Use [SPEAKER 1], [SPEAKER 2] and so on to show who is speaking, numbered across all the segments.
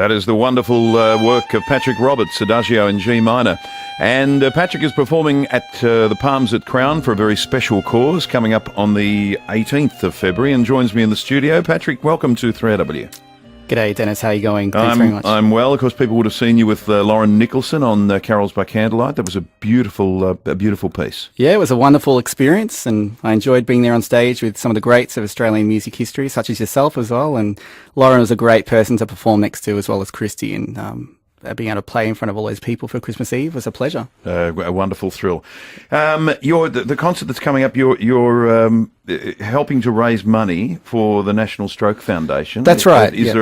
[SPEAKER 1] That is the wonderful work of Patrick Roberts, Adagio in G minor. And Patrick is performing at the Palms at Crown for a very special cause coming up on the 18th of February and joins me in the studio. Patrick, welcome to 3AW.
[SPEAKER 2] G'day, Dennis. How are you going? Thanks very much.
[SPEAKER 1] I'm well. Of course, people would have seen you with Lauren Nicholson on Carols by Candlelight. That was a beautiful piece.
[SPEAKER 2] Yeah, it was a wonderful experience, and I enjoyed being there on stage with some of the greats of Australian music history, such as yourself as well. And Lauren was a great person to perform next to, as well as Christy. And being able to play in front of all those people for Christmas Eve was a pleasure.
[SPEAKER 1] A wonderful thrill. The concert that's coming up, you're helping to raise money for the National Stroke Foundation.
[SPEAKER 2] That's right.
[SPEAKER 1] Is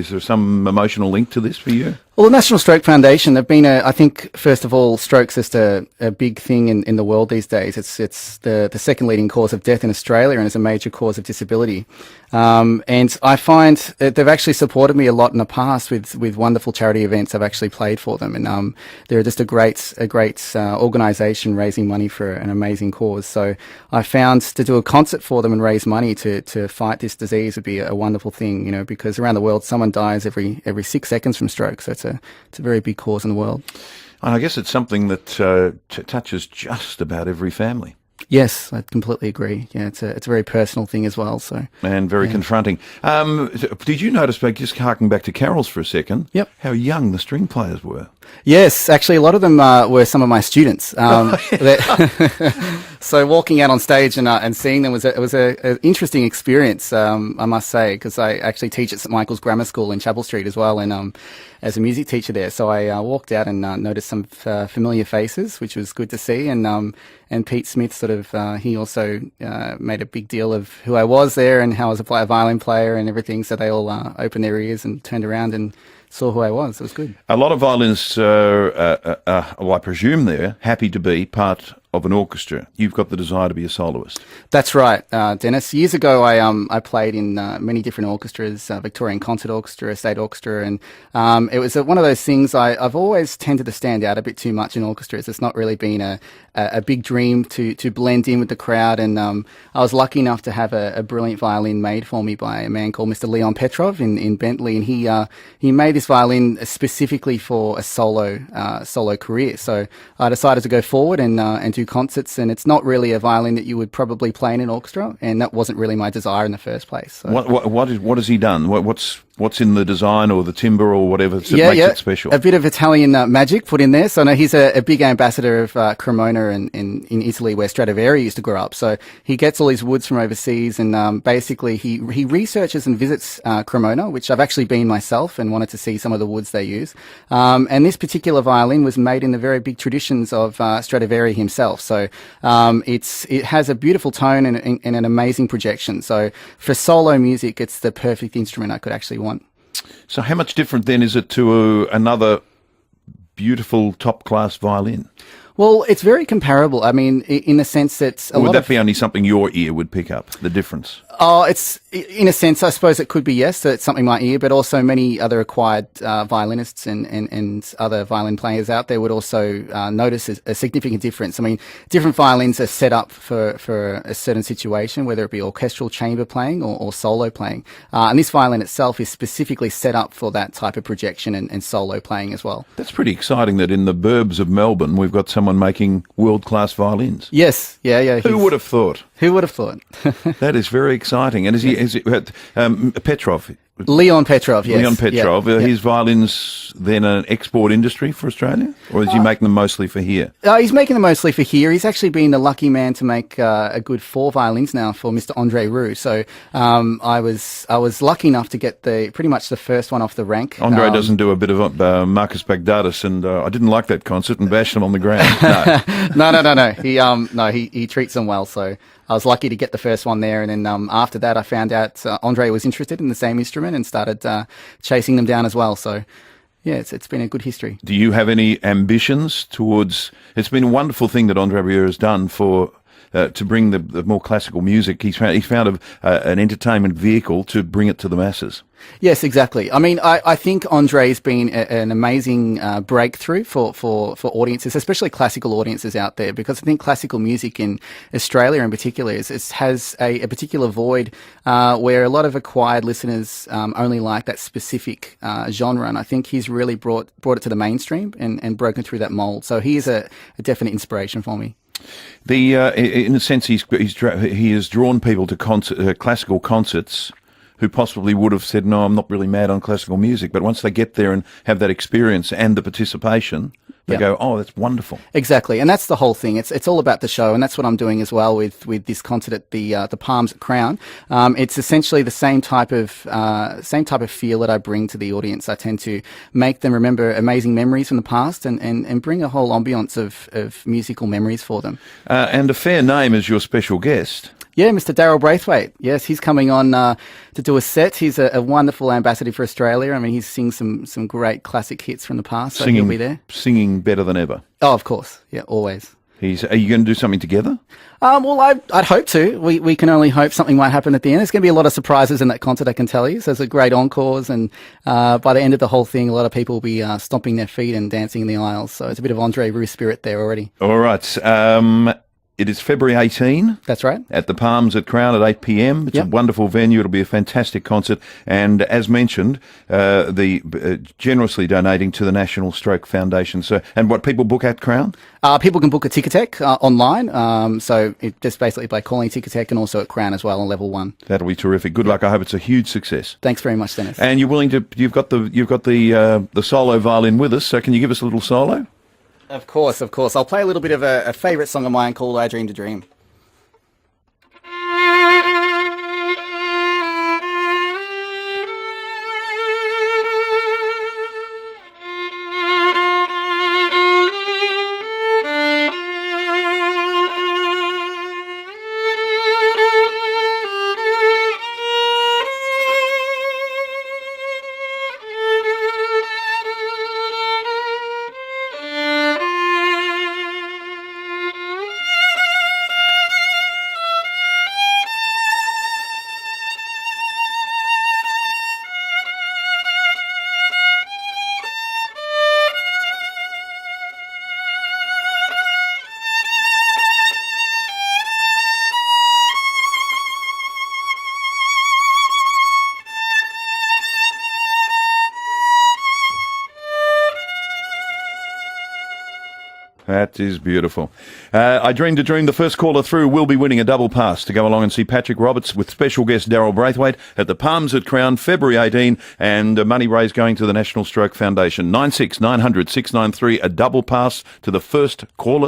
[SPEAKER 1] there some emotional link to this for you?
[SPEAKER 2] Well, the National Stroke Foundation, they've been, I think, first of all, stroke's just a big thing in the world these days. It's the second leading cause of death in Australia and is a major cause of disability. And I find that they've actually supported me a lot in the past with wonderful charity events I've actually played for them. And they're just a great organisation raising money for an amazing cause. So I found to do a concert for them and raise money to fight this disease would be a wonderful thing, you know, because around the world someone dies every 6 seconds from stroke. So it's a very big cause in the world.
[SPEAKER 1] And I guess it's something that touches just about every family.
[SPEAKER 2] Yes, I completely agree. Yeah, it's a very personal thing as well. So
[SPEAKER 1] and very confronting. Did you notice, just harking back to Carols for a second,
[SPEAKER 2] Yep.
[SPEAKER 1] how young the string players were?
[SPEAKER 2] Yes, actually, a lot of them were some of my students. So walking out on stage and seeing them was an interesting experience, I must say, because I actually teach at St Michael's Grammar School in Chapel Street as well, and as a music teacher there. So I walked out and noticed some familiar faces, which was good to see. And Pete Smith he also made a big deal of who I was there and how I was a violin player and everything. So they all opened their ears and turned around and saw who I was. It was good.
[SPEAKER 1] A lot of violinists, I presume they're happy to be part of an orchestra. You've got the desire to be a soloist.
[SPEAKER 2] That's right, Dennis. Years ago, I played in many different orchestras, Victorian Concert Orchestra, State Orchestra, and it was one of those things I've always tended to stand out a bit too much in orchestras. It's not really been a big dream to blend in with the crowd, and I was lucky enough to have a brilliant violin made for me by a man called Mr. Leon Petrov in Bentley, and he made this violin specifically for a solo career. So I decided to go forward and do concerts, and it's not really a violin that you would probably play in an orchestra, and that wasn't really my desire in the first place. So.
[SPEAKER 1] What has he done? What's in the design or the timbre or whatever that makes it special?
[SPEAKER 2] A bit of Italian magic put in there. So no, he's a big ambassador of Cremona in Italy, where Stradivari used to grow up. So he gets all his woods from overseas, and basically he researches and visits Cremona, which I've actually been myself and wanted to see some of the woods they use. And this particular violin was made in the very big traditions of Stradivari himself. So it has a beautiful tone and an amazing projection. So for solo music, it's the perfect instrument I could actually want.
[SPEAKER 1] So how much different then is it to another beautiful top-class violin?
[SPEAKER 2] Well, it's very comparable. I mean, in the sense that
[SPEAKER 1] would that be only something your ear would pick up, the difference?
[SPEAKER 2] Oh, it's in a sense, I suppose it could be, yes, so it's something my ear, but also many other acquired violinists and other violin players out there would also notice a significant difference. I mean, different violins are set up for a certain situation, whether it be orchestral chamber playing or solo playing. And this violin itself is specifically set up for that type of projection and solo playing as well.
[SPEAKER 1] That's pretty exciting that in the burbs of Melbourne, we've got someone making world-class violins.
[SPEAKER 2] Yes, yeah.
[SPEAKER 1] Who would have thought?
[SPEAKER 2] Who would have thought?
[SPEAKER 1] That is very exciting. And is he Petrov?
[SPEAKER 2] Leon Petrov, yes.
[SPEAKER 1] Leon Petrov.
[SPEAKER 2] Yeah.
[SPEAKER 1] His violins then an export industry for Australia? Or is he making them mostly for here?
[SPEAKER 2] He's making them mostly for here. He's actually been the lucky man to make a good 4 violins now for Mr. Andre Roux. So I was lucky enough to get pretty much the first one off the rank.
[SPEAKER 1] Andre doesn't do a bit of Marcus Bagdatis, and I didn't like that concert and bashed him on the ground. No.
[SPEAKER 2] He treats them well. So I was lucky to get the first one there, and then after that I found out Andre was interested in the same instrument and started chasing them down as well. So yeah, it's been a good history.
[SPEAKER 1] Do you have any ambitions towards... It's been a wonderful thing that Andre Rieu has done for to bring the more classical music. He's found an entertainment vehicle to bring it to the masses.
[SPEAKER 2] Yes, exactly. I mean, I think Andre's been an amazing breakthrough for audiences, especially classical audiences out there, because I think classical music in Australia in particular has a particular void where a lot of acquired listeners only like that specific genre. And I think he's really brought it to the mainstream and broken through that mold. So he is a definite inspiration for me.
[SPEAKER 1] In a sense, he has drawn people to classical concerts who possibly would have said, no, I'm not really mad on classical music. But once they get there and have that experience and the participation, they go, oh, that's wonderful.
[SPEAKER 2] Exactly. And that's the whole thing. It's all about the show. And that's what I'm doing as well with this concert at the Palms at Crown. It's essentially the same type of feel that I bring to the audience. I tend to make them remember amazing memories from the past and bring a whole ambiance of musical memories for them.
[SPEAKER 1] And a fair name as your special guest.
[SPEAKER 2] Yeah, Mr. Daryl Braithwaite. Yes, he's coming on to do a set. He's a wonderful ambassador for Australia. I mean, he's singing some great classic hits from the past, so he'll be there.
[SPEAKER 1] Singing better than ever.
[SPEAKER 2] Oh, of course. Yeah, always.
[SPEAKER 1] Are you going to do something together?
[SPEAKER 2] Well, I'd hope to. We can only hope something might happen at the end. There's going to be a lot of surprises in that concert, I can tell you. So there's a great encores, and by the end of the whole thing, a lot of people will be stomping their feet and dancing in the aisles. So it's a bit of Andre Roux spirit there already.
[SPEAKER 1] All right. It is February 18.
[SPEAKER 2] That's right.
[SPEAKER 1] At the Palms at Crown at 8 p.m. It's a wonderful venue. It'll be a fantastic concert. And as mentioned, generously donating to the National Stroke Foundation. So, and what people book at Crown?
[SPEAKER 2] People can book at Ticketek online. So just basically by calling Ticketek, and also at Crown as well on level 1.
[SPEAKER 1] That'll be terrific. Good luck. I hope it's a huge success.
[SPEAKER 2] Thanks very much, Dennis.
[SPEAKER 1] And you're willing to? You've got the solo violin with us. So can you give us a little solo?
[SPEAKER 2] Of course. I'll play a little bit of a favourite song of mine called I Dreamed a Dream.
[SPEAKER 1] That is beautiful. I Dreamed a Dream. The first caller through will be winning a double pass to go along and see Patrick Roberts with special guest Daryl Braithwaite at the Palms at Crown, February 18, and money raised going to the National Stroke Foundation. 96 900 693, a double pass to the first caller.